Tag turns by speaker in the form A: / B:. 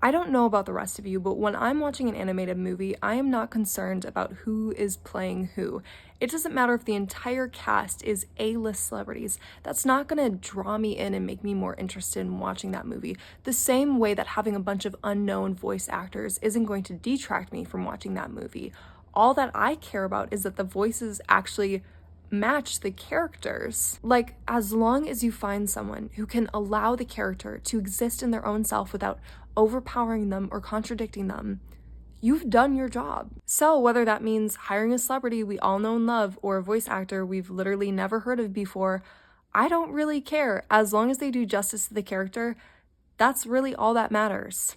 A: I don't know about the rest of you, but when I'm watching an animated movie, I am not concerned about who is playing who. It doesn't matter if the entire cast is A-list celebrities. That's not gonna draw me in and make me more interested in watching that movie. The same way that having a bunch of unknown voice actors isn't going to detract me from watching that movie. All that I care about is that the voices actually match the characters. Like, as long as you find someone who can allow the character to exist in their own self without overpowering them or contradicting them, you've done your job. So, whether that means hiring a celebrity we all know and love or a voice actor we've literally never heard of before, I don't really care. As long as they do justice to the character, that's really all that matters.